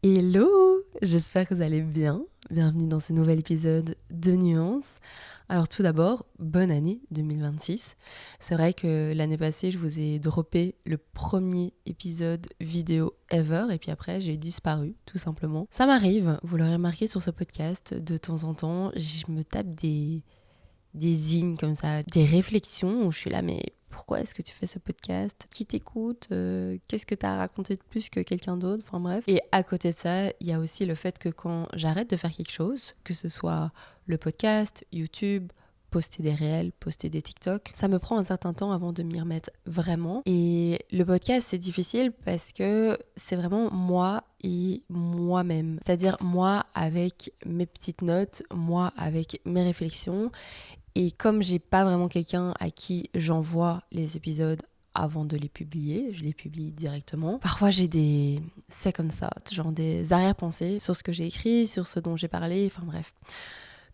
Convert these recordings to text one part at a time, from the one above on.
Hello, j'espère que vous allez bien. Bienvenue dans ce nouvel épisode de Nuances. Alors tout d'abord, bonne année 2026. C'est vrai que l'année passée, je vous ai droppé le premier épisode vidéo ever et puis après, j'ai disparu tout simplement. Ça m'arrive, vous l'aurez remarqué sur ce podcast, de temps en temps, je me tape des zines comme ça, des réflexions où je suis là, mais pourquoi est-ce que tu fais ce podcast? Qui t'écoute? Qu'est-ce que tu as à raconter de plus que quelqu'un d'autre? Enfin bref. Et à côté de ça, il y a aussi le fait que quand j'arrête de faire quelque chose, que ce soit le podcast, YouTube, poster des réels, poster des TikTok, ça me prend un certain temps avant de m'y remettre vraiment. Et le podcast, c'est difficile parce que c'est vraiment moi et moi-même. C'est-à-dire moi avec mes petites notes, moi avec mes réflexions. Et comme j'ai pas vraiment quelqu'un à qui j'envoie les épisodes avant de les publier, je les publie directement. Parfois j'ai des second thoughts, genre des arrière-pensées sur ce que j'ai écrit, sur ce dont j'ai parlé, enfin bref.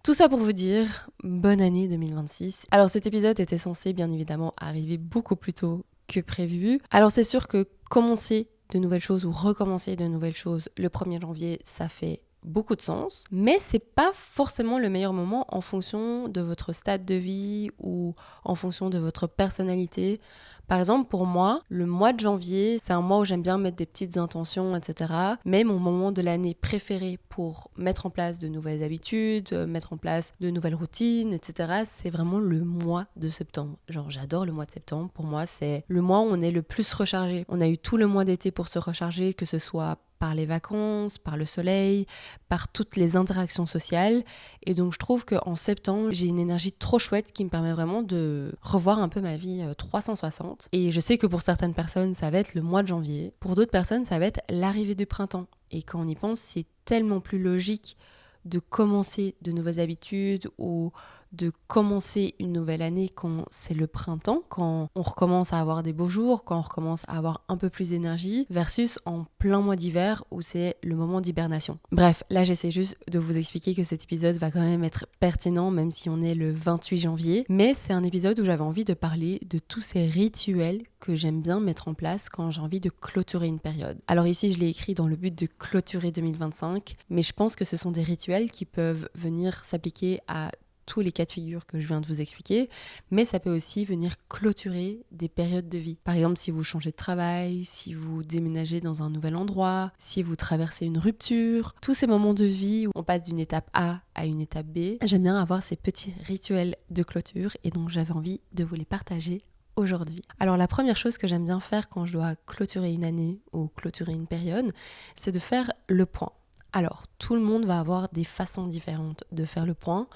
Tout ça pour vous dire, bonne année 2026. Alors cet épisode était censé bien évidemment arriver beaucoup plus tôt que prévu. Alors c'est sûr que commencer de nouvelles choses ou recommencer de nouvelles choses le 1er janvier, ça fait beaucoup de sens, mais c'est pas forcément le meilleur moment en fonction de votre stade de vie ou en fonction de votre personnalité. Par exemple, pour moi, le mois de janvier, c'est un mois où j'aime bien mettre des petites intentions, etc. Mais mon moment de l'année préféré pour mettre en place de nouvelles habitudes, mettre en place de nouvelles routines, etc., c'est vraiment le mois de septembre. Genre, j'adore le mois de septembre. Pour moi, c'est le mois où on est le plus rechargé. On a eu tout le mois d'été pour se recharger, que ce soit par les vacances, par le soleil, par toutes les interactions sociales. Et donc je trouve qu'en septembre, j'ai une énergie trop chouette qui me permet vraiment de revoir un peu ma vie 360. Et je sais que pour certaines personnes, ça va être le mois de janvier. Pour d'autres personnes, ça va être l'arrivée du printemps. Et quand on y pense, c'est tellement plus logique de commencer de nouvelles habitudes ou de commencer une nouvelle année quand c'est le printemps, quand on recommence à avoir des beaux jours, quand on recommence à avoir un peu plus d'énergie, versus en plein mois d'hiver où c'est le moment d'hibernation. Bref, là j'essaie juste de vous expliquer que cet épisode va quand même être pertinent même si on est le 28 janvier, mais c'est un épisode où j'avais envie de parler de tous ces rituels que j'aime bien mettre en place quand j'ai envie de clôturer une période. Alors ici je l'ai écrit dans le but de clôturer 2025, mais je pense que ce sont des rituels qui peuvent venir s'appliquer à tous les cas de figure que je viens de vous expliquer, mais ça peut aussi venir clôturer des périodes de vie. Par exemple, si vous changez de travail, si vous déménagez dans un nouvel endroit, si vous traversez une rupture, tous ces moments de vie où on passe d'une étape A à une étape B, j'aime bien avoir ces petits rituels de clôture et donc j'avais envie de vous les partager aujourd'hui. Alors la première chose que j'aime bien faire quand je dois clôturer une année ou clôturer une période, c'est de faire le point. Alors, tout le monde va avoir des façons différentes de faire le point.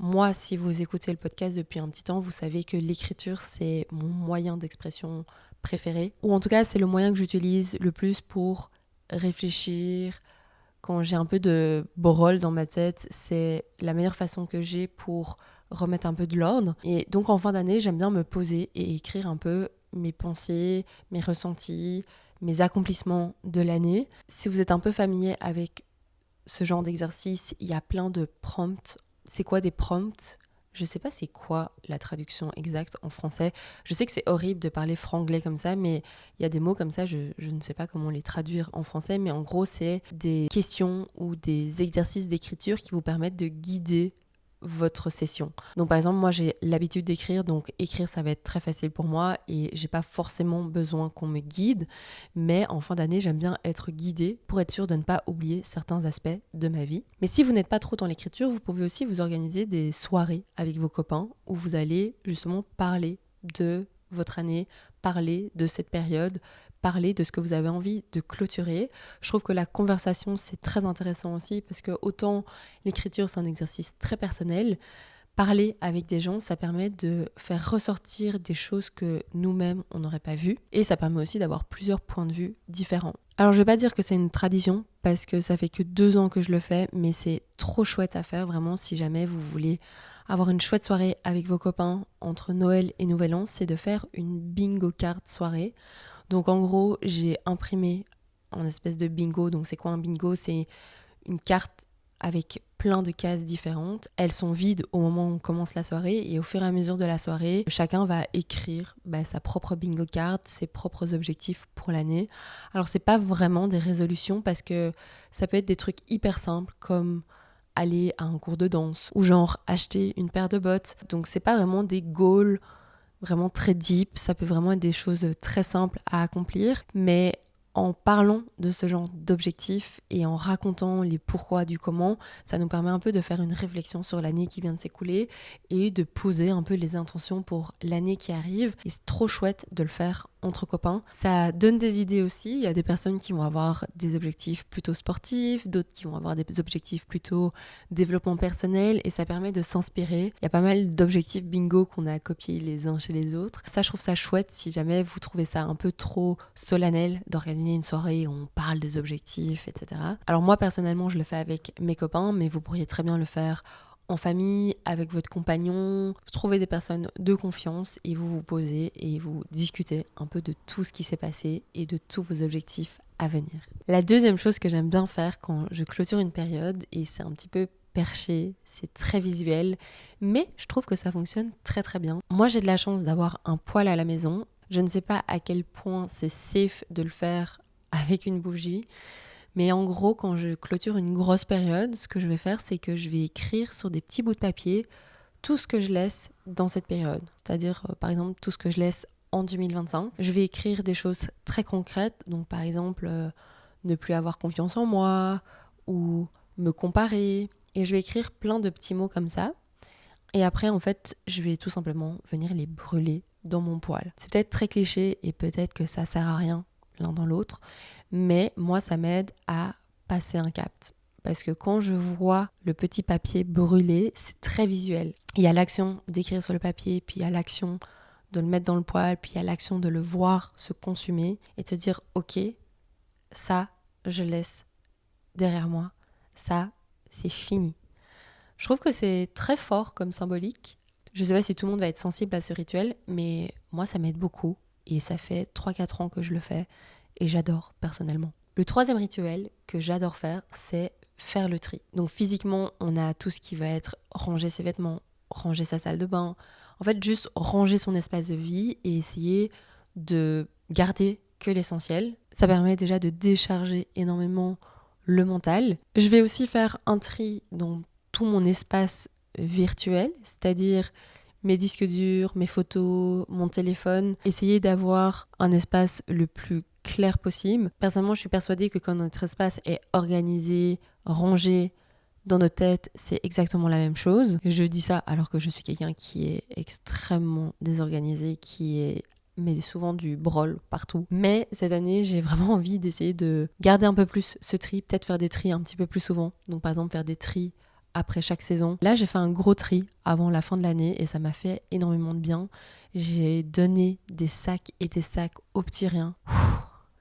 Moi, si vous écoutez le podcast depuis un petit temps, vous savez que l'écriture, c'est mon moyen d'expression préféré. Ou en tout cas, c'est le moyen que j'utilise le plus pour réfléchir. Quand j'ai un peu de borol dans ma tête, c'est la meilleure façon que j'ai pour remettre un peu de l'ordre. Et donc, en fin d'année, j'aime bien me poser et écrire un peu mes pensées, mes ressentis, mes accomplissements de l'année. Si vous êtes un peu familier avec ce genre d'exercice, il y a plein de prompts. C'est quoi des prompts? Je sais pas c'est quoi la traduction exacte en français. Je sais que c'est horrible de parler franglais comme ça, mais il y a des mots comme ça, je ne sais pas comment les traduire en français, mais en gros, c'est des questions ou des exercices d'écriture qui vous permettent de guider votre session. Donc par exemple, moi j'ai l'habitude d'écrire, donc écrire ça va être très facile pour moi et j'ai pas forcément besoin qu'on me guide, mais en fin d'année j'aime bien être guidée pour être sûre de ne pas oublier certains aspects de ma vie. Mais si vous n'êtes pas trop dans l'écriture, vous pouvez aussi vous organiser des soirées avec vos copains où vous allez justement parler de votre année, parler de cette période, parler de ce que vous avez envie de clôturer. Je trouve que la conversation, c'est très intéressant aussi parce que autant l'écriture, c'est un exercice très personnel, parler avec des gens, ça permet de faire ressortir des choses que nous-mêmes, on n'aurait pas vues et ça permet aussi d'avoir plusieurs points de vue différents. Alors, je vais pas dire que c'est une tradition parce que ça fait que 2 ans que je le fais, mais c'est trop chouette à faire vraiment si jamais vous voulez avoir une chouette soirée avec vos copains entre Noël et Nouvel An, c'est de faire une bingo card soirée. Donc en gros, j'ai imprimé un espèce de bingo. Donc c'est quoi un bingo? C'est une carte avec plein de cases différentes. Elles sont vides au moment où on commence la soirée et au fur et à mesure de la soirée, chacun va écrire sa propre bingo card, ses propres objectifs pour l'année. Alors c'est pas vraiment des résolutions parce que ça peut être des trucs hyper simples comme aller à un cours de danse ou genre acheter une paire de bottes. Donc c'est pas vraiment des goals vraiment très deep, ça peut vraiment être des choses très simples à accomplir, mais en parlant de ce genre d'objectifs et en racontant les pourquoi du comment, ça nous permet un peu de faire une réflexion sur l'année qui vient de s'écouler et de poser un peu les intentions pour l'année qui arrive. Et c'est trop chouette de le faire entre copains. Ça donne des idées aussi. Il y a des personnes qui vont avoir des objectifs plutôt sportifs, d'autres qui vont avoir des objectifs plutôt développement personnel et ça permet de s'inspirer. Il y a pas mal d'objectifs bingo qu'on a copiés les uns chez les autres. Ça, je trouve ça chouette si jamais vous trouvez ça un peu trop solennel d'organiser une soirée où on parle des objectifs, etc. Alors moi, personnellement, je le fais avec mes copains, mais vous pourriez très bien le faire en famille, avec votre compagnon, trouvez des personnes de confiance et vous vous posez et vous discutez un peu de tout ce qui s'est passé et de tous vos objectifs à venir. La deuxième chose que j'aime bien faire quand je clôture une période, et c'est un petit peu perché, c'est très visuel, mais je trouve que ça fonctionne très très bien. Moi, j'ai de la chance d'avoir un poêle à la maison. Je ne sais pas à quel point c'est safe de le faire avec une bougie. Mais en gros, quand je clôture une grosse période, ce que je vais faire, c'est que je vais écrire sur des petits bouts de papier tout ce que je laisse dans cette période. C'est-à-dire, par exemple, tout ce que je laisse en 2025. Je vais écrire des choses très concrètes. Donc, par exemple, ne plus avoir confiance en moi ou me comparer. Et je vais écrire plein de petits mots comme ça. Et après, en fait, je vais tout simplement venir les brûler dans mon poêle. C'est peut-être très cliché et peut-être que ça sert à rien l'un dans l'autre. Mais moi, ça m'aide à passer un cap. Parce que quand je vois le petit papier brûler, c'est très visuel. Il y a l'action d'écrire sur le papier, puis il y a l'action de le mettre dans le poêle, puis il y a l'action de le voir se consumer et te dire, ok, ça, je laisse derrière moi. Ça, c'est fini. Je trouve que c'est très fort comme symbolique. Je sais pas si tout le monde va être sensible à ce rituel, mais moi, ça m'aide beaucoup. Et ça fait 3-4 ans que je le fais. Et j'adore personnellement. Le troisième rituel que j'adore faire, c'est faire le tri. Donc physiquement, on a tout ce qui va être ranger ses vêtements, ranger sa salle de bain. En fait, juste ranger son espace de vie et essayer de garder que l'essentiel. Ça permet déjà de décharger énormément le mental. Je vais aussi faire un tri dans tout mon espace virtuel, c'est-à-dire mes disques durs, mes photos, mon téléphone. Essayer d'avoir un espace le plus clair possible. Personnellement, je suis persuadée que quand notre espace est organisé, rangé, dans nos têtes, c'est exactement la même chose. Et je dis ça alors que je suis quelqu'un qui est extrêmement désorganisé, qui met souvent du brol partout. Mais cette année, j'ai vraiment envie d'essayer de garder un peu plus ce tri, peut-être faire des tris un petit peu plus souvent. Donc par exemple, faire des tris après chaque saison. Là, j'ai fait un gros tri avant la fin de l'année et ça m'a fait énormément de bien. J'ai donné des sacs et des sacs aux petits riens.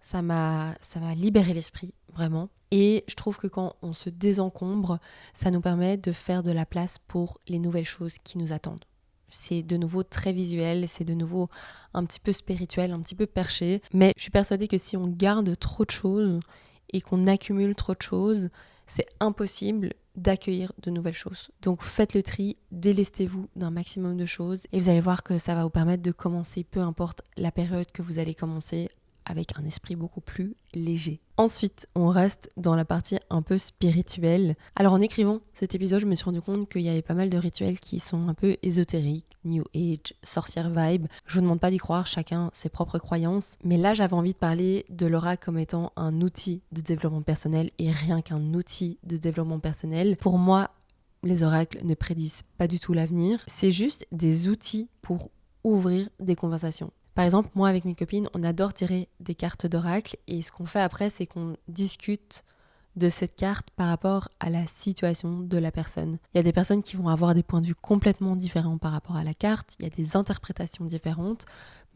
Ça m'a libéré l'esprit, vraiment. Et je trouve que quand on se désencombre, ça nous permet de faire de la place pour les nouvelles choses qui nous attendent. C'est de nouveau très visuel, c'est de nouveau un petit peu spirituel, un petit peu perché. Mais je suis persuadée que si on garde trop de choses et qu'on accumule trop de choses, c'est impossible d'accueillir de nouvelles choses. Donc faites le tri, délestez-vous d'un maximum de choses et vous allez voir que ça va vous permettre de commencer, peu importe la période que vous allez commencer, avec un esprit beaucoup plus léger. Ensuite, on reste dans la partie un peu spirituelle. Alors en écrivant cet épisode, je me suis rendu compte qu'il y avait pas mal de rituels qui sont un peu ésotériques, New Age, sorcière vibe. Je vous demande pas d'y croire, chacun ses propres croyances. Mais là, j'avais envie de parler de l'oracle comme étant un outil de développement personnel et rien qu'un outil de développement personnel. Pour moi, les oracles ne prédisent pas du tout l'avenir. C'est juste des outils pour ouvrir des conversations. Par exemple, moi avec mes copines, on adore tirer des cartes d'oracle et ce qu'on fait après, c'est qu'on discute de cette carte par rapport à la situation de la personne. Il y a des personnes qui vont avoir des points de vue complètement différents par rapport à la carte, il y a des interprétations différentes,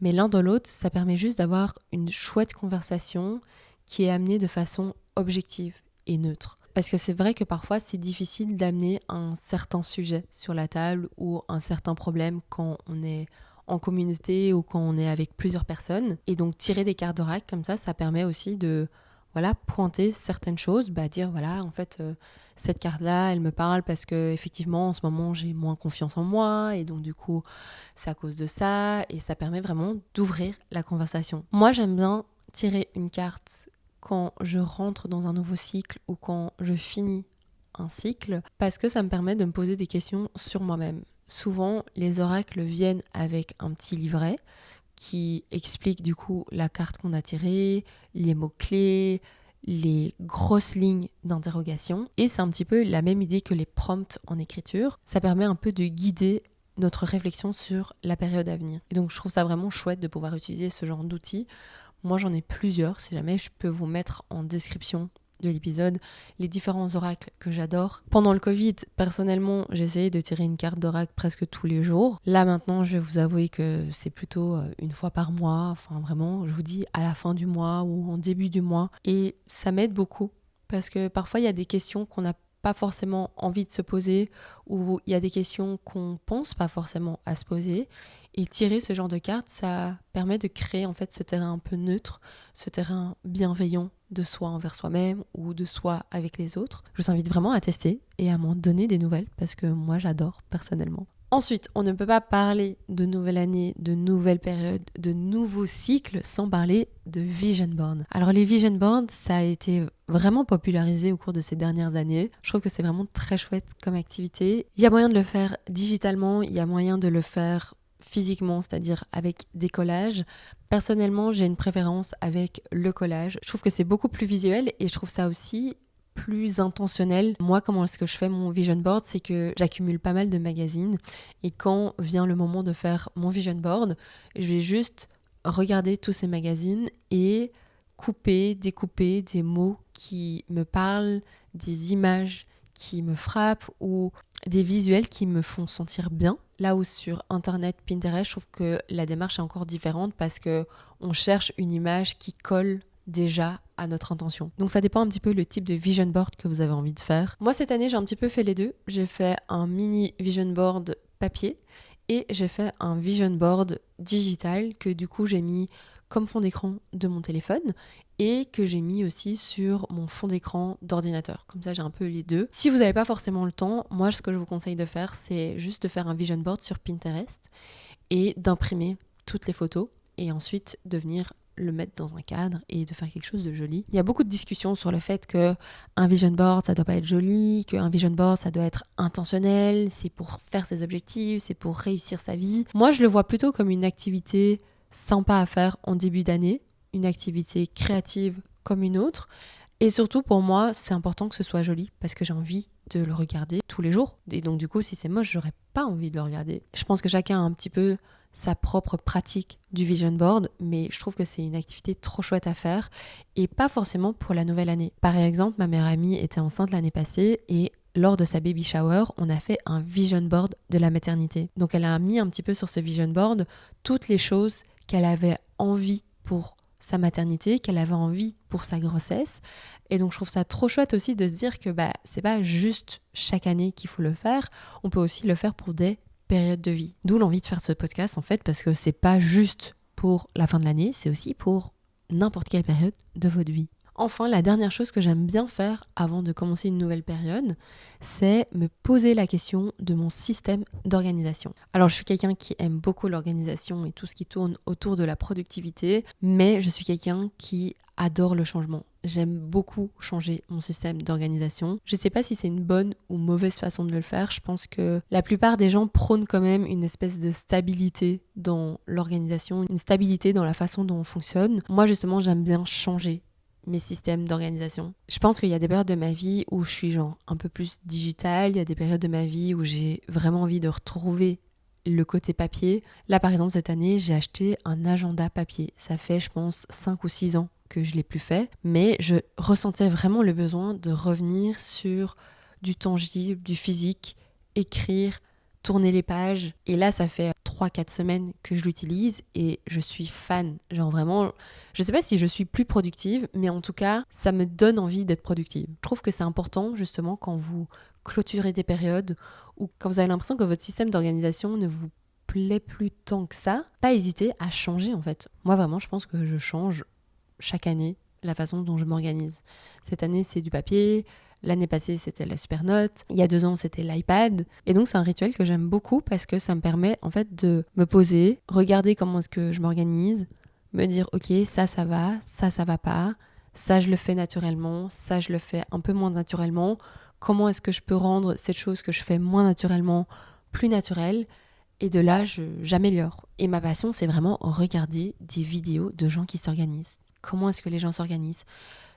mais l'un dans l'autre, ça permet juste d'avoir une chouette conversation qui est amenée de façon objective et neutre. Parce que c'est vrai que parfois, c'est difficile d'amener un certain sujet sur la table ou un certain problème quand on est en communauté ou quand on est avec plusieurs personnes. Et donc tirer des cartes d'oracle comme ça permet aussi de voilà, pointer certaines choses, dire voilà, en fait, cette carte-là, elle me parle parce que effectivement, en ce moment, j'ai moins confiance en moi et donc du coup, c'est à cause de ça et ça permet vraiment d'ouvrir la conversation. Moi, j'aime bien tirer une carte quand je rentre dans un nouveau cycle ou quand je finis un cycle parce que ça me permet de me poser des questions sur moi-même. Souvent, les oracles viennent avec un petit livret qui explique du coup la carte qu'on a tirée, les mots-clés, les grosses lignes d'interrogation. Et c'est un petit peu la même idée que les prompts en écriture. Ça permet un peu de guider notre réflexion sur la période à venir. Et donc je trouve ça vraiment chouette de pouvoir utiliser ce genre d'outils. Moi j'en ai plusieurs, si jamais je peux vous mettre en description de l'épisode les différents oracles que j'adore. Pendant le Covid, personnellement, j'ai essayé de tirer une carte d'oracle presque tous les jours. Là maintenant, je vais vous avouer que c'est plutôt une fois par mois. Enfin vraiment, je vous dis à la fin du mois ou en début du mois. Et ça m'aide beaucoup parce que parfois il y a des questions qu'on n'a pas forcément envie de se poser ou il y a des questions qu'on pense pas forcément à se poser. Et tirer ce genre de cartes, ça permet de créer en fait ce terrain un peu neutre, ce terrain bienveillant de soi envers soi-même ou de soi avec les autres. Je vous invite vraiment à tester et à m'en donner des nouvelles parce que moi j'adore personnellement. Ensuite, on ne peut pas parler de nouvelle année, de nouvelle période, de nouveaux cycles sans parler de vision board. Alors les vision boards, ça a été vraiment popularisé au cours de ces dernières années. Je trouve que c'est vraiment très chouette comme activité. Il y a moyen de le faire digitalement, il y a moyen de le faire physiquement, c'est-à-dire avec des collages. Personnellement, j'ai une préférence avec le collage. Je trouve que c'est beaucoup plus visuel et je trouve ça aussi plus intentionnel. Moi, comment est-ce que je fais mon vision board, c'est que j'accumule pas mal de magazines et quand vient le moment de faire mon vision board, je vais juste regarder tous ces magazines et couper, découper des mots qui me parlent, des images qui me frappent ou des visuels qui me font sentir bien. Là où sur Internet, Pinterest, je trouve que la démarche est encore différente parce que on cherche une image qui colle déjà à notre intention. Donc ça dépend un petit peu le type de vision board que vous avez envie de faire. Moi cette année j'ai un petit peu fait les deux. J'ai fait un mini vision board papier et j'ai fait un vision board digital que du coup j'ai mis comme fond d'écran de mon téléphone et que j'ai mis aussi sur mon fond d'écran d'ordinateur. Comme ça, j'ai un peu les deux. Si vous n'avez pas forcément le temps, moi, ce que je vous conseille de faire, c'est juste de faire un vision board sur Pinterest et d'imprimer toutes les photos et ensuite de venir le mettre dans un cadre et de faire quelque chose de joli. Il y a beaucoup de discussions sur le fait que un vision board, ça doit pas être joli, qu'un vision board, ça doit être intentionnel, c'est pour faire ses objectifs, c'est pour réussir sa vie. Moi, je le vois plutôt comme une activité sympa à faire en début d'année, une activité créative comme une autre. Et surtout pour moi, c'est important que ce soit joli parce que j'ai envie de le regarder tous les jours. Et donc du coup, si c'est moche, j'aurais pas envie de le regarder. Je pense que chacun a un petit peu sa propre pratique du vision board, mais je trouve que c'est une activité trop chouette à faire et pas forcément pour la nouvelle année. Par exemple, ma meilleure amie était enceinte l'année passée et lors de sa baby shower, on a fait un vision board de la maternité. Donc elle a mis un petit peu sur ce vision board toutes les choses qu'elle avait envie pour sa maternité, qu'elle avait envie pour sa grossesse. Et donc je trouve ça trop chouette aussi de se dire que c'est pas juste chaque année qu'il faut le faire, on peut aussi le faire pour des périodes de vie. D'où l'envie de faire ce podcast en fait, parce que c'est pas juste pour la fin de l'année, c'est aussi pour n'importe quelle période de votre vie. Enfin, la dernière chose que j'aime bien faire avant de commencer une nouvelle période, c'est me poser la question de mon système d'organisation. Alors, je suis quelqu'un qui aime beaucoup l'organisation et tout ce qui tourne autour de la productivité, mais je suis quelqu'un qui adore le changement. J'aime beaucoup changer mon système d'organisation. Je ne sais pas si c'est une bonne ou mauvaise façon de le faire. Je pense que la plupart des gens prônent quand même une espèce de stabilité dans l'organisation, une stabilité dans la façon dont on fonctionne. Moi, justement, j'aime bien changer mes systèmes d'organisation. Je pense qu'il y a des périodes de ma vie où je suis un peu plus digitale, il y a des périodes de ma vie où j'ai vraiment envie de retrouver le côté papier. Là, par exemple, cette année, j'ai acheté un agenda papier. Ça fait, je pense, 5 ou 6 ans que je ne l'ai plus fait, mais je ressentais vraiment le besoin de revenir sur du tangible, du physique, écrire, tourner les pages. Et là, ça fait 3-4 semaines que je l'utilise et je suis fan. Vraiment, je sais pas si je suis plus productive, mais en tout cas, ça me donne envie d'être productive. Je trouve que c'est important, justement, quand vous clôturez des périodes ou quand vous avez l'impression que votre système d'organisation ne vous plaît plus tant que ça, pas hésiter à changer, en fait. Moi, vraiment, je pense que je change chaque année la façon dont je m'organise. Cette année, c'est du papier. L'année passée, c'était la Supernote. Il y a 2 ans, c'était l'iPad. Et donc, c'est un rituel que j'aime beaucoup parce que ça me permet en fait de me poser, regarder comment est-ce que je m'organise, me dire, ok, ça va, ça va pas. Ça, je le fais naturellement. Ça, je le fais un peu moins naturellement. Comment est-ce que je peux rendre cette chose que je fais moins naturellement plus naturelle? Et de là, j'améliore. Et ma passion, c'est vraiment regarder des vidéos de gens qui s'organisent. Comment est-ce que les gens s'organisent?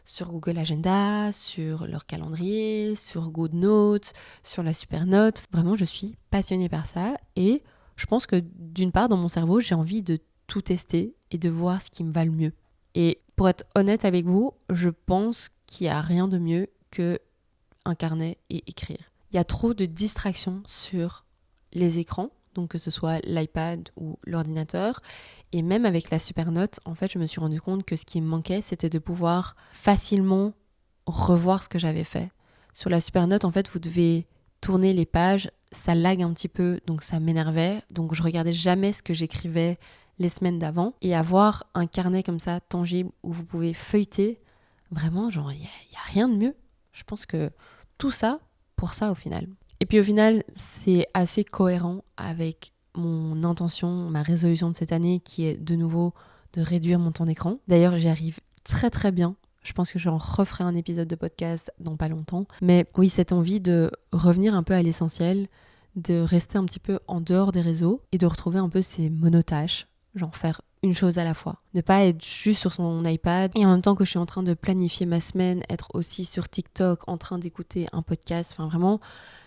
Sur Google Agenda, sur leur calendrier, sur GoodNotes, sur la Supernote. Vraiment, je suis passionnée par ça et je pense que d'une part, dans mon cerveau, j'ai envie de tout tester et de voir ce qui me va le mieux. Et pour être honnête avec vous, je pense qu'il n'y a rien de mieux que un carnet et écrire. Il y a trop de distractions sur les écrans, donc que ce soit l'iPad ou l'ordinateur. Et même avec la Supernote, en fait, je me suis rendu compte que ce qui me manquait, c'était de pouvoir facilement revoir ce que j'avais fait. Sur la Supernote, en fait, vous devez tourner les pages, ça lag un petit peu, donc ça m'énervait. Donc je regardais jamais ce que j'écrivais les semaines d'avant. Et avoir un carnet comme ça, tangible, où vous pouvez feuilleter, vraiment, genre, il n'y a rien de mieux. Je pense que tout ça, pour ça au final. Et puis au final, c'est assez cohérent avec mon intention, ma résolution de cette année qui est de nouveau de réduire mon temps d'écran. D'ailleurs, j'y arrive très très bien. Je pense que j'en referai un épisode de podcast dans pas longtemps. Mais oui, cette envie de revenir un peu à l'essentiel, de rester un petit peu en dehors des réseaux et de retrouver un peu ces monotâches, genre faire une chose à la fois. Ne pas être juste sur son iPad et en même temps que je suis en train de planifier ma semaine, être aussi sur TikTok en train d'écouter un podcast. Enfin vraiment,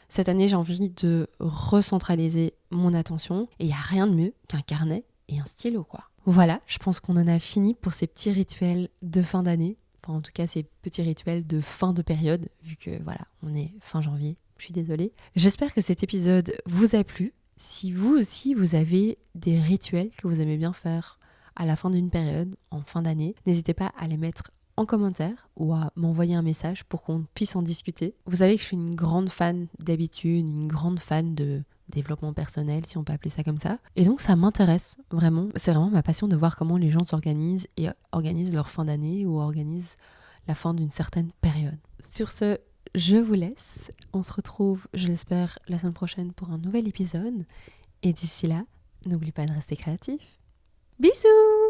cette année, j'ai envie de recentraliser mon attention et il n'y a rien de mieux qu'un carnet et un stylo, quoi. Voilà, je pense qu'on en a fini pour ces petits rituels de fin d'année. Enfin, en tout cas, ces petits rituels de fin de période, vu que voilà, on est fin janvier. Je suis désolée. J'espère que cet épisode vous a plu. Si vous aussi, vous avez des rituels que vous aimez bien faire à la fin d'une période, en fin d'année, n'hésitez pas à les mettre en commentaire ou à m'envoyer un message pour qu'on puisse en discuter. Vous savez que je suis une grande fan d'habitude, une grande fan de développement personnel, si on peut appeler ça comme ça. Et donc ça m'intéresse vraiment. C'est vraiment ma passion de voir comment les gens s'organisent et organisent leur fin d'année ou organisent la fin d'une certaine période. Sur ce, je vous laisse. On se retrouve, je l'espère, la semaine prochaine pour un nouvel épisode. Et d'ici là, n'oublie pas de rester créatif. Bisous!